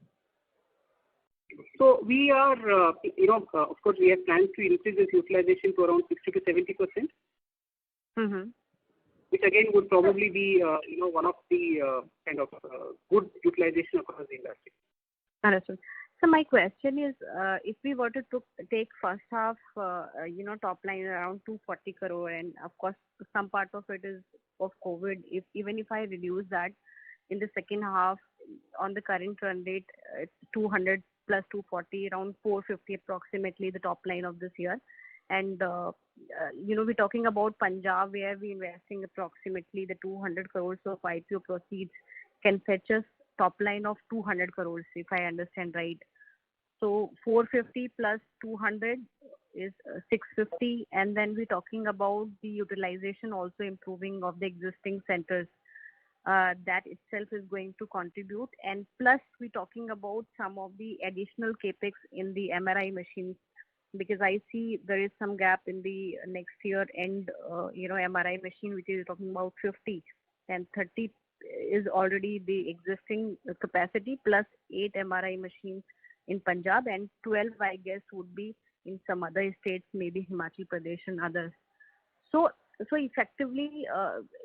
So we are, of course, we have plans to increase this utilization to around 60 to 70%. Mm-hmm. Which again would probably be, one of the kind of good utilization across the industry. Understood. So my question is, if we were to take first half, top line around 240 crore, and of course some part of it is of COVID. Even if I reduce that in the second half, on the current run rate, it's 200 plus 240, around 450 approximately the top line of this year. And we're talking about Punjab, where we're investing approximately the 200 crores of IPO proceeds can fetch us top line of 200 crores, if I understand right. So 450 plus 200 is 650, and then we're talking about the utilization also improving of the existing centers. That itself is going to contribute, and plus we're talking about some of the additional capex in the MRI machines, because I see there is some gap in the next year and MRI machine, which is talking about 50, and 30 is already the existing capacity, plus 8 MRI machines in Punjab, and 12 I guess would be in some other states, maybe Himachal Pradesh and others. So effectively,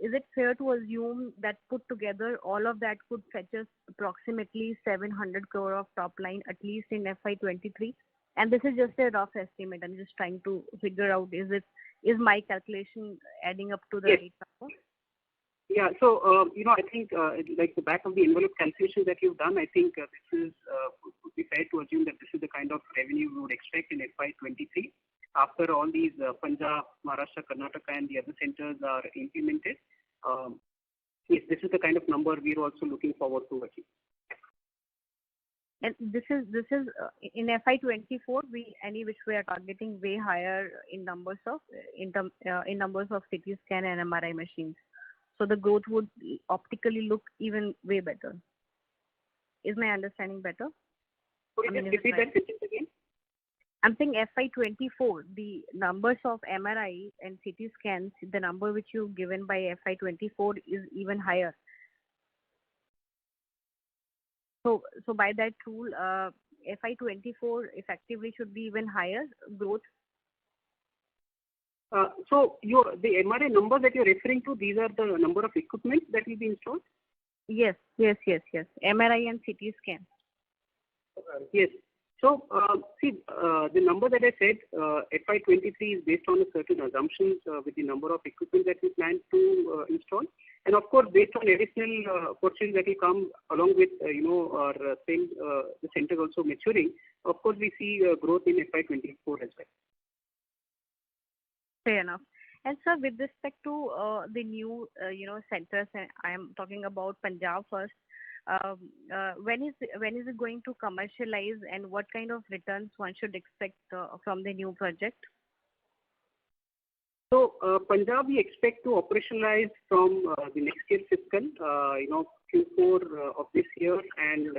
is it fair to assume that put together all of that could fetch us approximately 700 crore of top line, at least in FY23? And this is just a rough estimate. I'm just trying to figure out, is my calculation adding up to the Yes. right number? Yeah. So, I think like the back of the envelope calculation that you've done, I think this is would be fair to assume that this is the kind of revenue we would expect in FY23 after all these Punjab, Maharashtra, Karnataka, and the other centers are implemented. Yes, this is the kind of number we're also looking forward to achieve. And this is in FY24. Which we are targeting way higher in numbers of CT scan and MRI machines. So the growth would optically look even way better. Is my understanding better? Could you just repeat that sentence again? I'm saying FY24, the numbers of MRI and CT scans, the number which you've given by FY24 is even higher. So by that rule, FY24 effectively should be even higher growth. So the MRI number that you're referring to, these are the number of equipment that will be installed? Yes. MRI and CT scan. Yes. So, the number that I said, FY23 is based on a certain assumptions with the number of equipment that we plan to install. And of course, based on additional opportunities that will come along with, our same, the center also maturing, of course, we see growth in FY24 as well. Fair enough. And sir, with respect to the new, centers, I am talking about Punjab first. When is it going to commercialize, and what kind of returns one should expect from the new project? So Punjab, we expect to operationalize from the next year fiscal, Q4 of this year, and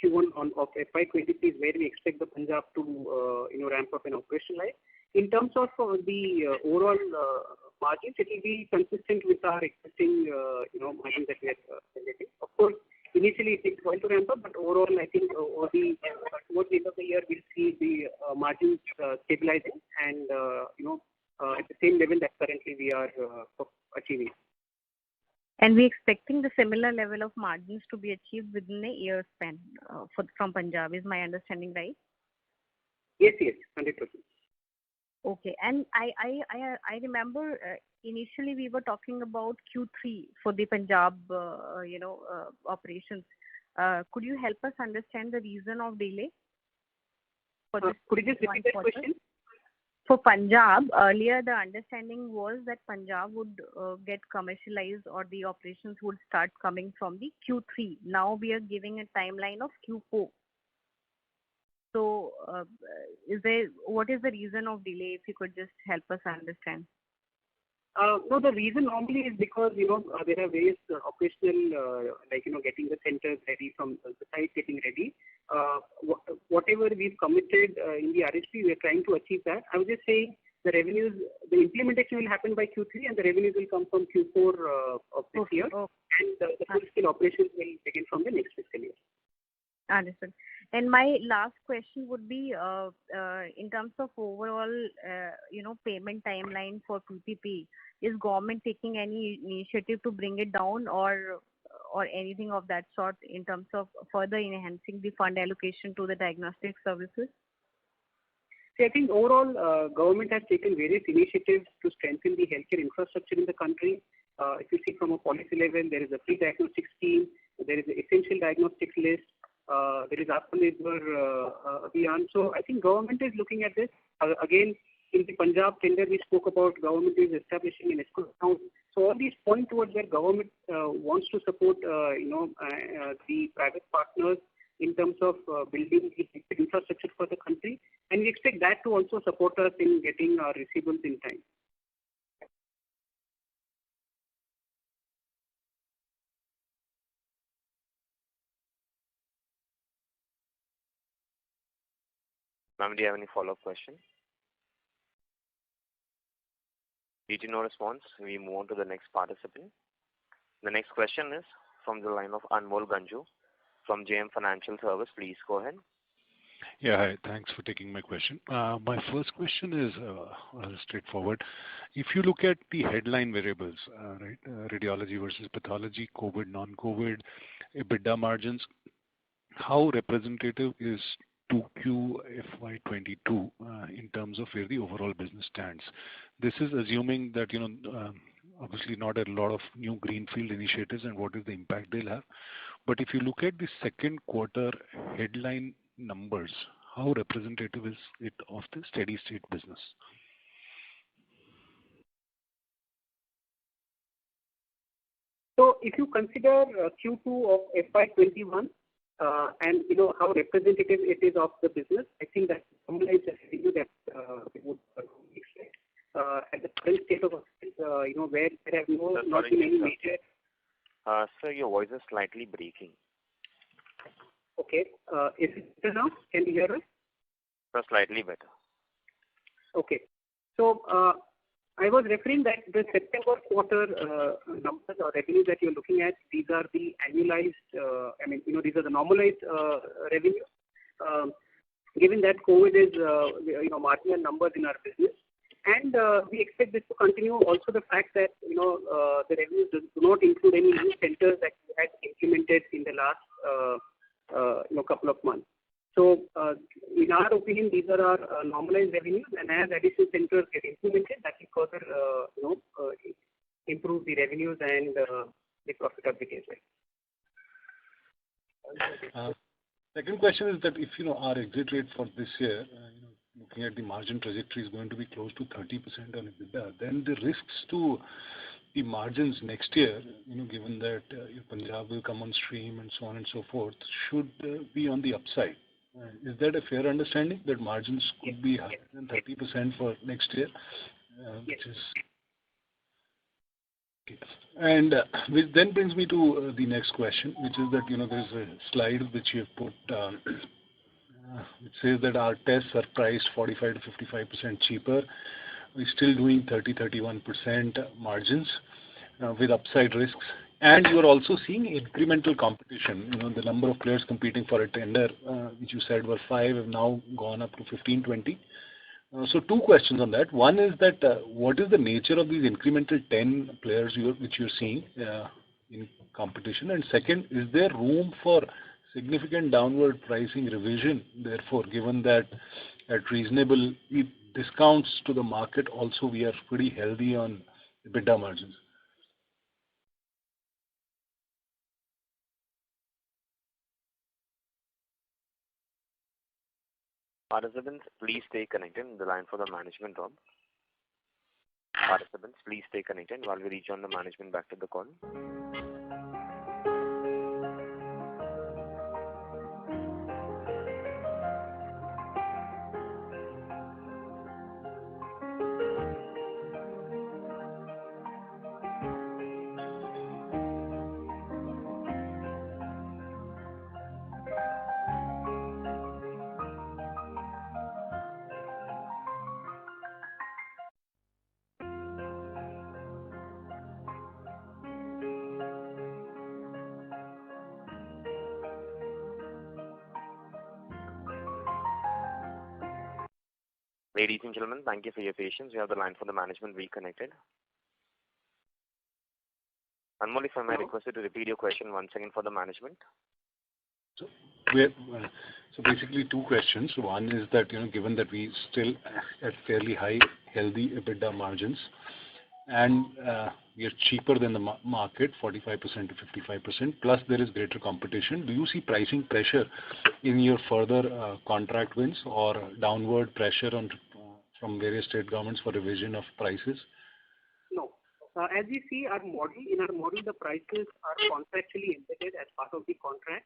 Q1 of FY23 is where we expect the Punjab to ramp up and operationalize. In terms of the overall margins, it will be consistent with our existing margins that we are generating. Of course, initially it takes a while to ramp up, but overall, I think towards the end of the year, we'll see the margins stabilizing and at the same level that currently we are achieving. And we're expecting the similar level of margins to be achieved within a year span from Punjab. Is my understanding right? Yes, 100%. Okay, and I remember initially we were talking about Q3 for the Punjab, operations. Could you help us understand the reason of delay? For this could you just repeat that question? For Punjab, earlier the understanding was that Punjab would get commercialized or the operations would start coming from the Q3. Now we are giving a timeline of Q4. So, what is the reason of delay? If you could just help us understand. No, the reason normally is because, there are various operational, getting the centers ready from the site getting ready. Whatever we've committed in the RHP, we are trying to achieve that. I was just saying the revenues, the implementation will happen by Q3 and the revenues will come from Q4 of this year. And the full-scale operations will begin from the next fiscal year. Understood. And my last question would be, in terms of overall, payment timeline for PPP, is government taking any initiative to bring it down or anything of that sort in terms of further enhancing the fund allocation to the diagnostic services? See, I think overall, government has taken various initiatives to strengthen the healthcare infrastructure in the country. If you see from a policy level, there is a free diagnostic scheme, there is an essential diagnostics list, there is Atmanirbhar Abhiyan. So I think government is looking at this. Again, in the Punjab tender, we spoke about government is establishing an escrow account. So all these point towards where government wants to support, the private partners in terms of building the infrastructure for the country. And we expect that to also support us in getting our receivables in time. Ma'am, do you have any follow-up question? Due to no response, we move on to the next participant. The next question is from the line of Anmol Ganju from JM Financial Service. Please go ahead. Yeah, hi. Thanks for taking my question. My first question is straightforward. If you look at the headline variables, right, radiology versus pathology, COVID, non-COVID, EBITDA margins, how representative is 2Q FY22 in terms of where the overall business stands? This is assuming that, obviously not a lot of new greenfield initiatives and what is the impact they'll have. But if you look at the second quarter headline numbers, how representative is it of the steady state business? So if you consider Q2 of FY21 and how representative it is of the business, I think that's normalized revenue that we would expect at the current state of affairs, where there have not been any major. Sir, your voice is slightly breaking. Okay. Is it better now? Can you hear us? Sir, slightly better. Okay. So I was referring that the September quarter numbers or revenues that you're looking at, these are the annualized, these are the normalized revenues. Given that COVID is, marginal numbers in our business. And we expect this to continue. Also the fact that, the revenues do not include any new centers that we had implemented in the last, couple of months. So, in our opinion, these are our normalized revenues, and as additional centers get implemented, that will further, improve the revenues and the profitability as well. Second question is that if our exit rate for this year, looking at the margin trajectory is going to be close to 30% on EBITDA, then the risks to the margins next year, given that Punjab will come on stream and so on and so forth, should be on the upside. Is that a fair understanding that margins could be higher than 30% for next year? Which is okay. And which then brings me to the next question, which is that there's a slide which you have put, which says that our tests are priced 45 to 55% cheaper. We're still doing 30-31% margins with upside risks. And you are also seeing incremental competition. The number of players competing for a tender, which you said were 5, have now gone up to 15, 20. So two questions on that. One is that what is the nature of these incremental 10 players which you're seeing in competition? And second, is there room for significant downward pricing revision, therefore, given that at reasonable discounts to the market also we are pretty healthy on EBITDA margins? Participants, please stay connected. The line for the management dropped. Participants, please stay connected while we rejoin the management back to the call. Ladies and gentlemen, thank you for your patience. We have the line for the management reconnected. Anmol, if I may request you to repeat your question once again for the management. So basically two questions. One is that, given that we still at fairly high, healthy EBITDA margins, and we are cheaper than the market, 45% to 55%, plus there is greater competition. Do you see pricing pressure in your further contract wins or downward pressure from various state governments for revision of prices? No. As we see in our model, the prices are contractually embedded as part of the contract.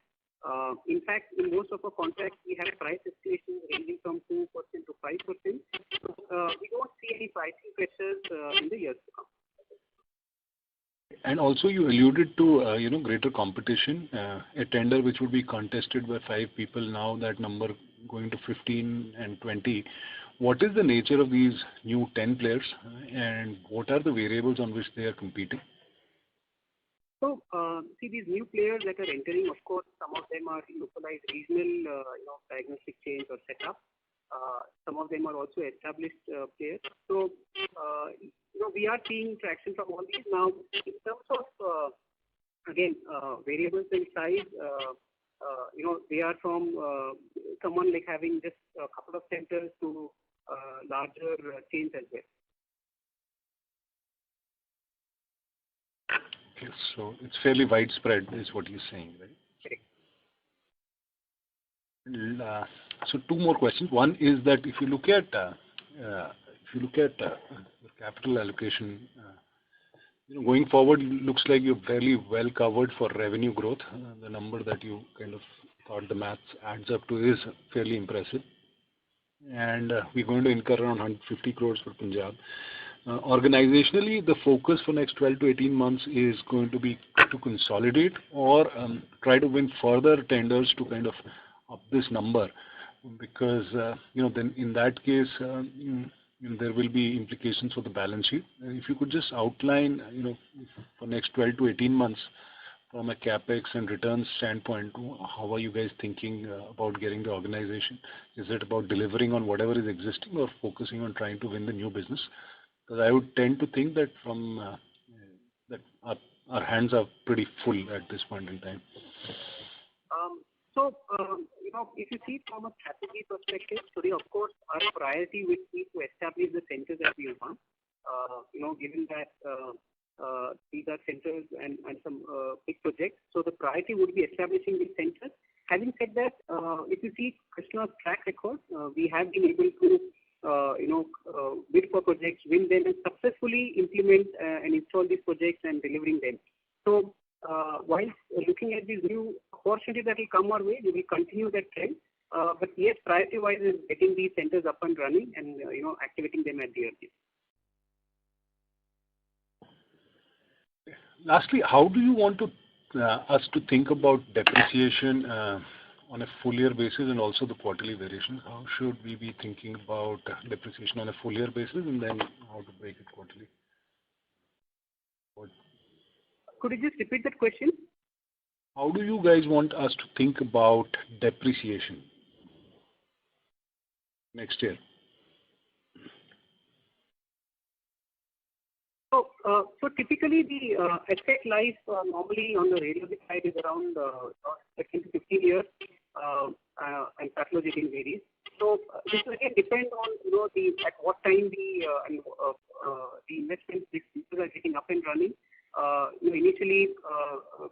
In fact, in most of our contracts, we have price escalations ranging from 2% to 5%. So, we don't see any pricing pressures in the years to come. And also, you alluded to greater competition, a tender which would be contested by 5 people. Now that number going to 15 and 20. What is the nature of these new 10 players, and what are the variables on which they are competing? So, see these new players that are entering, of course, some of them are localized regional, diagnostic chains or setup. Some of them are also established players. So, we are seeing traction from all these. Now, in terms of, variables in size, they are from someone like having just a couple of centers to larger chains as well. Okay, so it's fairly widespread, is what you're saying, right? Correct. So 2 more questions. One is that if you look at the capital allocation, going forward, looks like you're fairly well covered for revenue growth. The number that you kind of thought the maths adds up to is fairly impressive. And we're going to incur around 150 crores for Punjab. Organizationally, the focus for next 12 to 18 months is going to be to consolidate or try to win further tenders to kind of up this number, because then in that case there will be implications for the balance sheet. If you could just outline, for next 12 to 18 months from a capex and returns standpoint, how are you guys thinking about getting the organization? Is it about delivering on whatever is existing or focusing on trying to win the new business? Because I would tend to think that that our hands are pretty full at this point in time. If you see from a strategy perspective, today, of course, our priority would be to establish the centers that we want. Given that these are centers and some big projects, so the priority would be establishing these centers. Having said that, if you see Krsnaa's track record, we have been able to bid for projects, win them, and successfully implement and install these projects and delivering them. So, while looking at these new opportunities that will come our way, we will continue that trend. But yes, priority-wise is getting these centers up and running and activating them at the earliest. Lastly, how do you want us to think about depreciation on a full year basis and also the quarterly variation? How should we be thinking about depreciation on a full year basis and then how to break it quarterly? Could you just repeat that question? How do you guys want us to think about depreciation next year? So typically the asset life normally on the radiology side is around 13 to 15 years, and pathology varies. So this will again depend on at what time the investments these centers are getting up and running. Initially,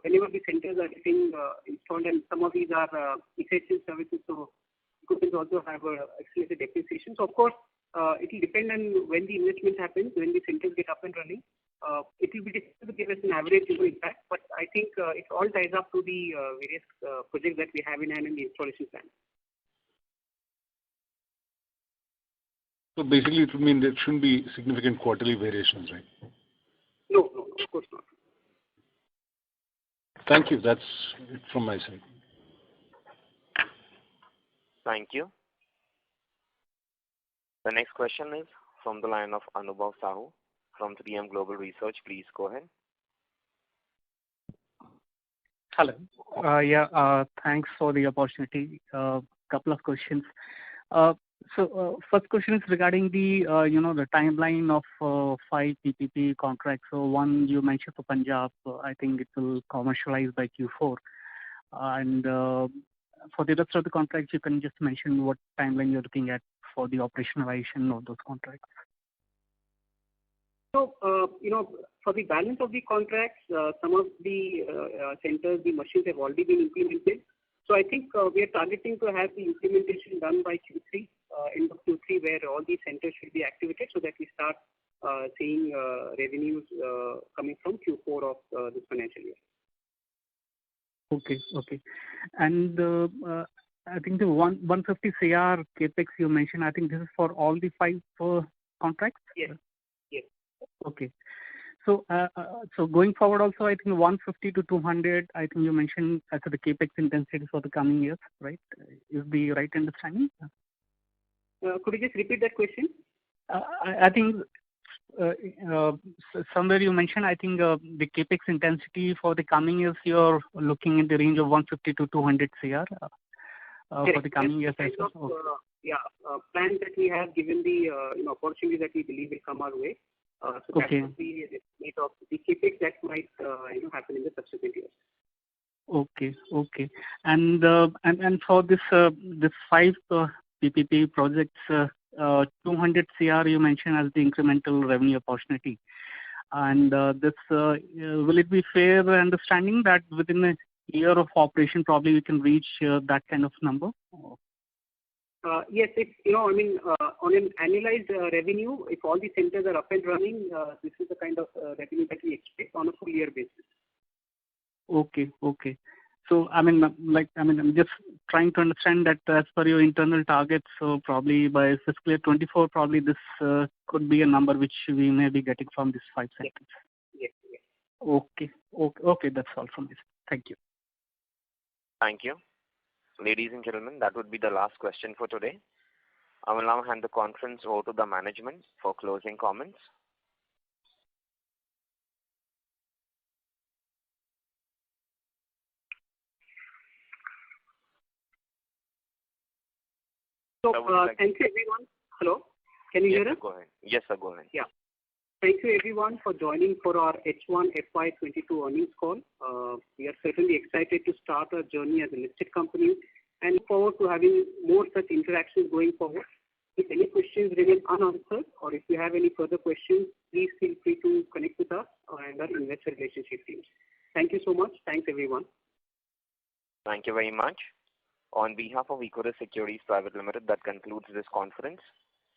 whenever the centers are getting installed, and some of these are essential services, so equipment also have accelerated depreciation. So of course, it will depend on when the investment happens, when the centers get up and running. It will be difficult to give us an average impact, but I think it all ties up to the various projects that we have in hand in the installation plan. So basically, it would mean there shouldn't be significant quarterly variations, right? No, of course not. Thank you. That's it from my side. Thank you. The next question is from the line of Anubhav Sahu from 3M Global Research. Please go ahead. Hello. Thanks for the opportunity. Couple of questions. So first question is regarding the the timeline of 5 PPP contracts. So one you mentioned for Punjab, I think it will commercialize by Q4. And for the rest of the contracts, you can just mention what timeline you're looking at for the operationalization of those contracts. So, for the balance of the contracts, some of the centers, the machines have already been implemented. So I think we are targeting to have the implementation done by Q3, end of Q3, where all these centers should be activated so that we start seeing revenues coming from Q4 of this financial year. Okay. And I think the 150 CR capex you mentioned, I think this is for all the 5 contracts? Yes. Okay. So going forward also, I think 150 to 200, I think you mentioned as the capex intensity for the coming years, right? Is the right understanding? Could you just repeat that question? I think somewhere you mentioned, I think the capex intensity for the coming years, you're looking in the range of 150 to 200 CR for the coming years. Plans that we have given the opportunity that we believe will come our way. So that would be the rate of the capex that might happen in the subsequent years. Okay. And for this 5 PPP projects, 200 CR you mentioned as the incremental revenue opportunity. And this will it be fair understanding that within a year of operation, probably we can reach that kind of number? Yes, on an annualized revenue, if all the centers are up and running, this is the kind of revenue that we expect on a full year basis. Okay. So, I'm just trying to understand that as per your internal targets, so probably by fiscal year 24, probably this could be a number which we may be getting from these 5 centers. Yes. Okay, that's all from this. Thank you. Thank you. Ladies and gentlemen, that would be the last question for today. I will now hand the conference over to the management for closing comments. So, thank you everyone. Hello, can you hear us? Go ahead. Yes, sir, go ahead. Yeah. Thank you everyone for joining for our H1 FY22 earnings call. We are certainly excited to start our journey as a listed company and look forward to having more such interactions going forward. If any questions remain unanswered or if you have any further questions, please feel free to connect with us and our investor relationship teams. Thank you so much. Thanks everyone. Thank you very much. On behalf of Equirus Securities Private Limited, that concludes this conference.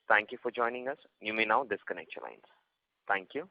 Thank you for joining us. You may now disconnect your lines. Thank you.